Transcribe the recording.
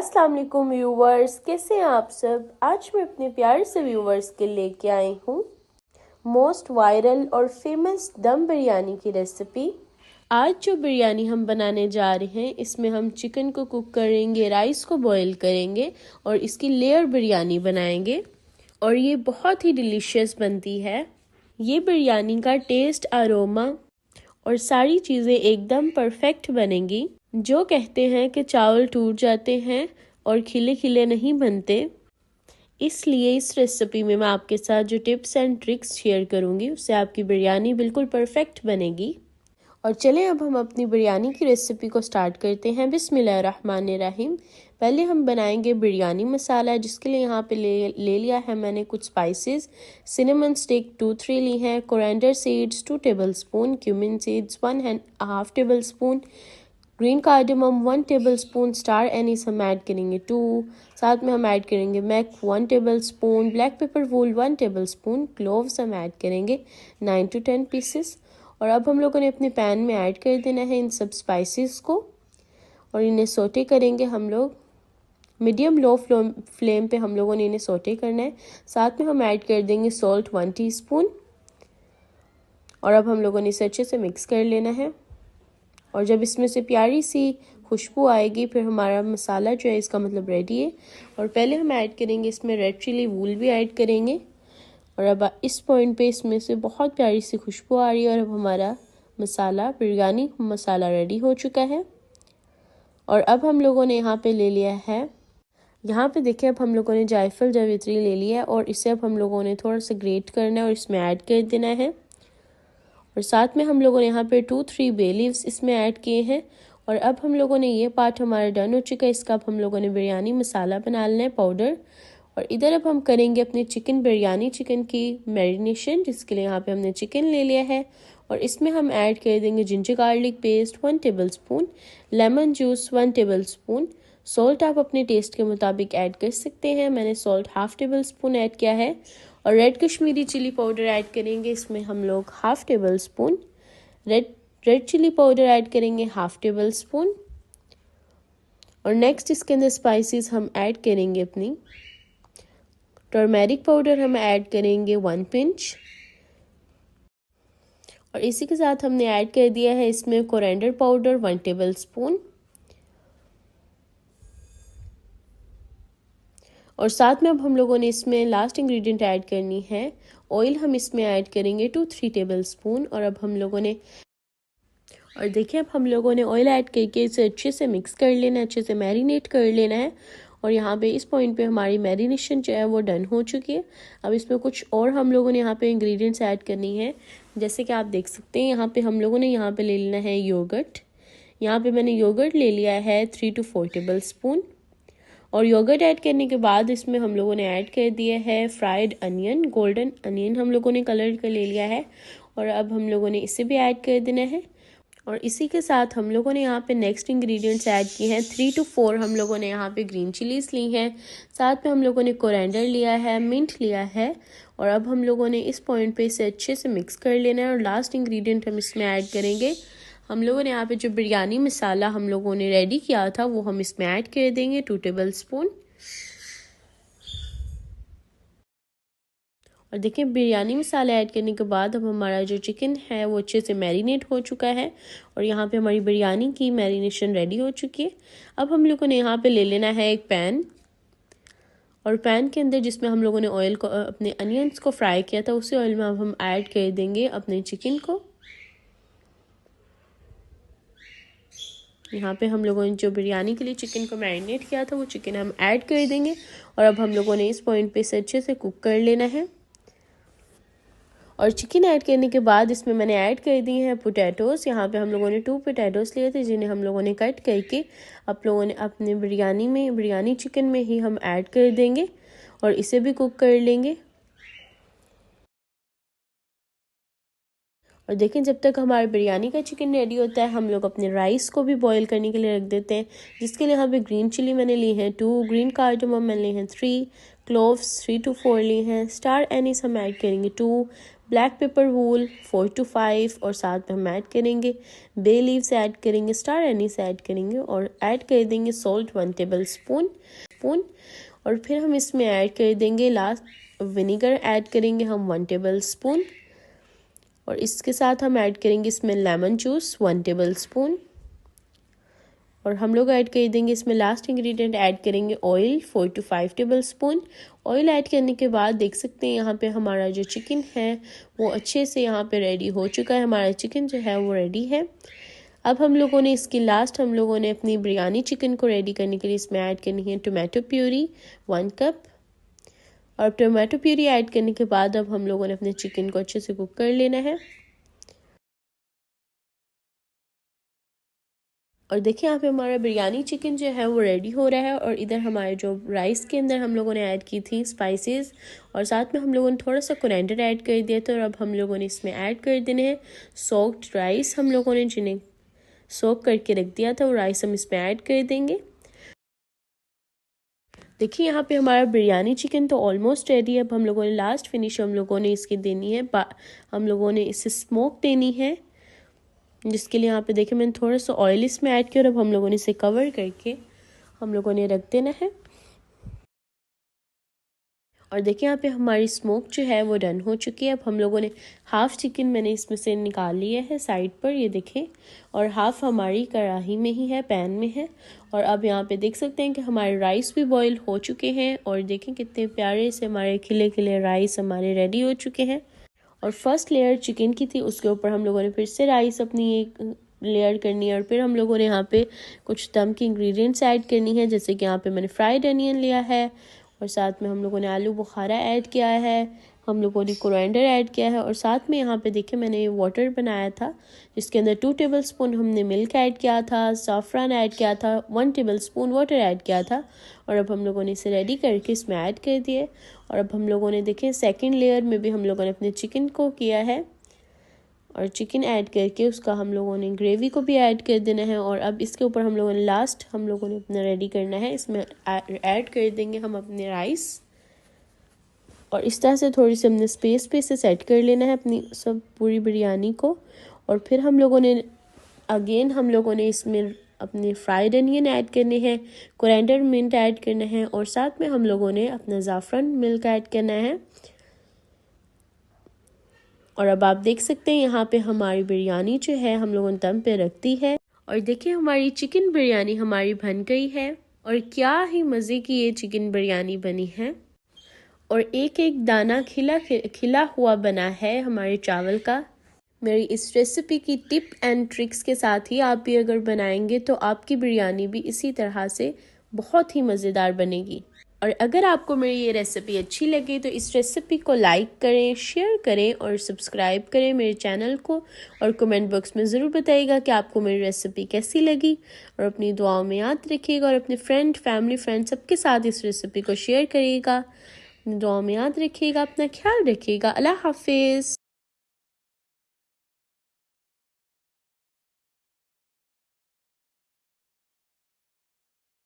अस्सलाम वालेकुम व्यूवर्स, कैसे हैं आप सब। आज मैं अपने प्यारे से व्यूवर्स के लेके आई हूँ मोस्ट वायरल और फेमस दम बिरयानी की रेसिपी। आज जो बिरयानी हम बनाने जा रहे हैं, इसमें हम चिकन को कुक करेंगे, राइस को बॉईल करेंगे और इसकी लेयर बिरयानी बनाएंगे और ये बहुत ही डिलीशियस बनती है। ये बिरयानी का टेस्ट, अरोमा और सारी चीज़ें एकदम परफेक्ट बनेंगी। जो कहते हैं कि चावल टूट जाते हैं और खिले खिले नहीं बनते, इसलिए इस रेसिपी में मैं आपके साथ जो टिप्स एंड ट्रिक्स शेयर करूंगी, उससे आपकी बिरयानी बिल्कुल परफेक्ट बनेगी। और चलें अब हम अपनी बिरयानी की रेसिपी को स्टार्ट करते हैं। बिस्मिल्लाहिर्रहमानिर्रहीम। पहले हम बनाएंगे बिरयानी मसाला, जिसके लिए यहाँ पे ले लिया है मैंने कुछ स्पाइसेस। सिनेमन स्टिक 2-3 ली हैं, coriander seeds 2 tablespoon, cumin seeds 1.5 tablespoon, green cardamom 1 tablespoon, star Annie's हम ऐड करेंगे 2, साथ में हम ऐड करेंगे मैक 1 टेबलस्पून, ब्लैक पेपर वूल 1 टेबलस्पून, क्लोव्स हम ऐड करेंगे 9 to 10 पीसेस। और अब हम लोगों ने अपने पैन में ऐड कर देना है इन सब स्पाइसेस को और इन्हें सोटे करेंगे हम लोग। मीडियम लो फ्लेम पे हम लोगों ने इन्हें सोटे करना है। साथ में हम ऐड कर देंगे सॉल्ट 1 टीस्पून और अब हम लोगों ने इसे अच्छे से मिक्स कर लेना है। और जब इसमें से प्यारी सी खुशबू आएगी, फिर हमारा मसाला जो है इसका मतलब रेडी है। और पहले हम ऐड करेंगे इसमें रेड चिली वूल भी ऐड करेंगे। और अब इस पॉइंट पे इसमें से बहुत प्यारी सी खुशबू आ रही है और अब हमारा मसाला, बिरयानी मसाला रेडी हो चुका है। और अब हम लोगों ने यहाँ पे ले लिया है, यहाँ पे देखिए अब हम लोगों ने जायफल जावित्री ले लिया है और इसे अब हम लोगों ने थोड़ा सा ग्रेट करना है और इसमें ऐड कर देना है। और साथ में हम लोगों ने यहाँ पे 2-3 बे लीव्स इसमें ऐड किए हैं। और अब हम लोगों ने ये पार्ट हमारा डन हो चुका है। इसका अब हम लोगों ने बिरयानी मसाला बना लेना है, पाउडर। और इधर अब हम करेंगे अपने चिकन की मैरिनेशन, जिसके लिए यहाँ पे हमने चिकन ले लिया है। और इसमें हम ऐड कर देंगे ginger garlic paste 1 tablespoon, lemon juice 1 tablespoon, salt आप अपने टेस्ट के मुताबिक ऐड कर सकते हैं। मैंने सॉल्ट 1/2 टेबलस्पून ऐड किया है। और red Kashmiri chilli powder add करेंगे इसमें हम लोग 1/2 tablespoon, red chilli powder add करेंगे 1/2 टेबलस्पून। और नेक्स्ट इसके अंदर स्पाइसेस हम ऐड करेंगे अपनी टर्मेरिक पाउडर हम ऐड करेंगे 1 पिंच। और इसी के साथ हमने ऐड कर दिया है इसमें कोरिएंडर पाउडर 1 टेबलस्पून। और साथ में अब हम लोगों ने इसमें लास्ट इंग्रेडिएंट ऐड करनी है ऑयल। हम इसमें ऐड करेंगे 2-3 टेबलस्पून। और अब हम लोगों ने देखिए अब हम लोगों ने ऑयल ऐड करके इसे अच्छे से मिक्स कर लेना है, अच्छे से मैरिनेट कर लेना है। और यहाँ पे इस पॉइंट पे हमारी मैरिनेशन जो है वो डन हो चुकी है। अब इसमें कुछ और हम लोगों ने यहाँ पे इंग्रेडिएंट्स ऐड करनी है, जैसे कि आप देख सकते हैं यहाँ पे हम लोगों ने यहाँ पे ले लेना है योगर्ट। यहाँ पे मैंने योगर्ट ले लिया है 3 to 4 टेबलस्पून। और योगर्ट ऐड करने के बाद इसमें हम लोगों ने ऐड कर दिया है फ्राइड अनियन, गोल्डन अनियन हम लोगों ने कलर कर ले लिया है। और अब हम लोगों ने इसे भी ऐड कर देना है। और इसी के साथ हम लोगों ने यहाँ पे नेक्स्ट इंग्रेडिएंट्स ऐड किए हैं 3 to 4 हम लोगों ने यहाँ पे ग्रीन चिलीज ली हैं। साथ में हम लोगों ने कोरिएंडर लिया है, मिंट लिया है। और अब हम लोगों ने इस पॉइंट पे इसे अच्छे से मिक्स कर लेना है। और लास्ट इंग्रेडिएंट हम इसमें ऐड करेंगे, हम लोगों ने यहाँ पे जो बिरयानी मसाला हम लोगों ने रेडी किया था वो हम इसमें ऐड कर देंगे 2 टेबलस्पून। और देखिए बिरयानी मसाला ऐड करने के बाद अब हमारा जो चिकन है वो अच्छे से मैरिनेट हो चुका है और यहाँ पे हमारी बिरयानी की मैरिनेशन रेडी हो चुकी है। अब हम लोगों ने यहाँ पे ले लेना है एक पैन, और पैन के अंदर जिसमें हम लोगों ने ऑयल को अपने अनियंस को फ्राई किया था, उसी ऑयल में अब हम ऐड कर देंगे अपने चिकन को। यहाँ पे हम लोगों ने जो बिरयानी के लिए चिकन को मैरिनेट किया था वो चिकन हम ऐड कर देंगे। और अब हम लोगों ने इस पॉइंट पे इसे अच्छे से कुक कर लेना है। और चिकन ऐड करने के बाद इसमें मैंने ऐड कर दी हैं पोटैटोज़। यहाँ पे हम लोगों ने 2 पोटैटोज़ लिए थे, जिन्हें हम लोगों ने कट करके आप लोगों ने अपने बिरयानी चिकन में ही हम ऐड कर देंगे और इसे भी कुक कर लेंगे। और देखें जब तक हमारे बिरयानी का चिकन रेडी होता है, हम लोग अपने राइस को भी बॉईल करने के लिए रख देते हैं, जिसके लिए यहाँ पे ग्रीन चिली मैंने ली है 2, ग्रीन कार्डमम मैंने ली है 3, क्लोव्स 3 to 4 ली हैं, स्टार एनीस हम ऐड करेंगे 2, ब्लैक पेपर होल 4 to 5 और साथ में हम ऐड करेंगे बे लीव्स ऐड करेंगे, स्टार एनीस ऐड करेंगे और ऐड कर देंगे सॉल्ट 1 टेबल स्पून और फिर हम इसमें ऐड कर देंगे लास्ट विनेगर ऐड करेंगे हम 1 टेबल स्पून और इसके साथ हम ऐड करेंगे इसमें लेमन जूस 1 टेबल स्पून और हम लोग ऐड कर देंगे इसमें लास्ट इंग्रेडिएंट ऐड करेंगे oil 4 to 5 table spoon. Oil add करने के बाद देख सकते हैं यहाँ पे हमारा जो चिकन है वो अच्छे से यहाँ पे रेडी हो चुका है। हमारा चिकन जो है वो रेडी है। अब हम लोगों ने इसकी लास्ट हम लोगों ने अपनी बिरयानी चिकन को रेडी करने के लिए इसमें ऐड करनी है टोमेटो प्यूरी 1 कप और टोमेटो प्यूरी ऐड करने के बाद अब हम लोगों ने अपने चिकन को अच्छे से कुक कर लेना है। और देखिए यहाँ पे हमारा बिरयानी चिकन जो है वो रेडी हो रहा है और इधर हमारे जो राइस के अंदर हम लोगों ने ऐड की थी स्पाइसेस और साथ में हम लोगों ने थोड़ा सा कोरिएंडर ऐड कर दिया था और अब हम लोगों ने इसमें ऐड कर देने हैं सोक्ड राइस। हम लोगों ने जिन्हें सोक करके रख दिया था वो राइस हम इसमें ऐड कर देंगे। देखिए यहाँ पे हमारा बिरयानी चिकन तो ऑलमोस्ट रेडी है। अब हम लोगों ने लास्ट फिनिश हम लोगों ने इसकी देनी है, हम लोगों ने इसे स्मोक देनी है जिसके लिए यहाँ पे देखिए मैंने थोड़ा सा ऑयल इसमें ऐड किया और अब हम लोगों ने इसे कवर करके हम लोगों ने रख देना है। और देखिए यहाँ पे हमारी स्मोक जो है वो डन हो चुकी है। अब हम लोगों ने हाफ़ चिकन मैंने इसमें से निकाल लिया है साइड पर, ये देखें, और हाफ़ हमारी कढ़ाई में ही है, पैन में है। और अब यहाँ पे देख सकते हैं कि हमारे राइस भी बॉईल हो चुके हैं और देखें कितने प्यारे से हमारे खिले खिले राइस हमारे रेडी हो चुके हैं। और फर्स्ट लेयर चिकन की थी, उसके ऊपर हम लोगों ने फिर से राइस अपनी एक लेयर करनी है और फिर हम लोगों ने यहाँ पे कुछ दम की इंग्रेडिएंट्स ऐड करनी है, जैसे कि यहाँ पे मैंने फ्राइड अनियन लिया है और साथ में हम लोगों ने आलू बुखारा ऐड किया है, हम लोगों ने कोरिएंडर ऐड किया है और साथ में यहाँ पे देखिए मैंने ये वाटर बनाया था जिसके अंदर 2 टेबल स्पून हमने मिल्क ऐड किया था, साफ़रान ऐड किया था, 1 टेबल स्पून वाटर ऐड किया था और अब हम लोगों ने इसे रेडी करके इसमें ऐड कर दिए। और अब हम लोगों ने देखें सेकेंड लेयर में भी हम लोगों ने अपने चिकन को किया है और चिकन ऐड करके उसका हम लोगों ने ग्रेवी को भी ऐड कर देना है। और अब इसके ऊपर हम लोगों ने लास्ट हम लोगों ने अपना रेडी करना है, इसमें ऐड कर देंगे हम अपने राइस और इस तरह से थोड़ी सी हमने स्पेस पे इसे सेट कर लेना है अपनी सब पूरी बिरयानी को। और फिर हम लोगों ने अगेन हम लोगों ने इसमें अपने फ्राइड अनियन ऐड करने हैं, कोरिएंडर मिंट ऐड करना है और साथ में हम लोगों ने अपना ज़ाफ़रान मिल्क ऐड करना है। और अब आप देख सकते हैं यहाँ पे हमारी बिरयानी जो है हम लोगों ने दम पे रख दी है और देखिए हमारी चिकन बिरयानी हमारी बन गई है और क्या ही मज़े की ये चिकन बिरयानी बनी है और एक एक दाना खिला हुआ बना है हमारे चावल का। मेरी इस रेसिपी की टिप एंड ट्रिक्स के साथ ही आप भी अगर बनाएंगे तो आपकी बिरयानी भी इसी तरह से बहुत ही मज़ेदार बनेगी। और अगर आपको मेरी ये रेसिपी अच्छी लगे तो इस रेसिपी को लाइक करें, शेयर करें और सब्सक्राइब करें मेरे चैनल को और कमेंट बॉक्स में ज़रूर बताइएगा कि आपको मेरी रेसिपी कैसी लगी। और अपनी दुआओं में याद रखिएगा और अपने फैमिली फ्रेंड सबके साथ इस रेसिपी को शेयर करिएगा। अपनी दुआओं में याद रखिएगा, अपना ख्याल रखिएगा। अल्लाह हाफिज़।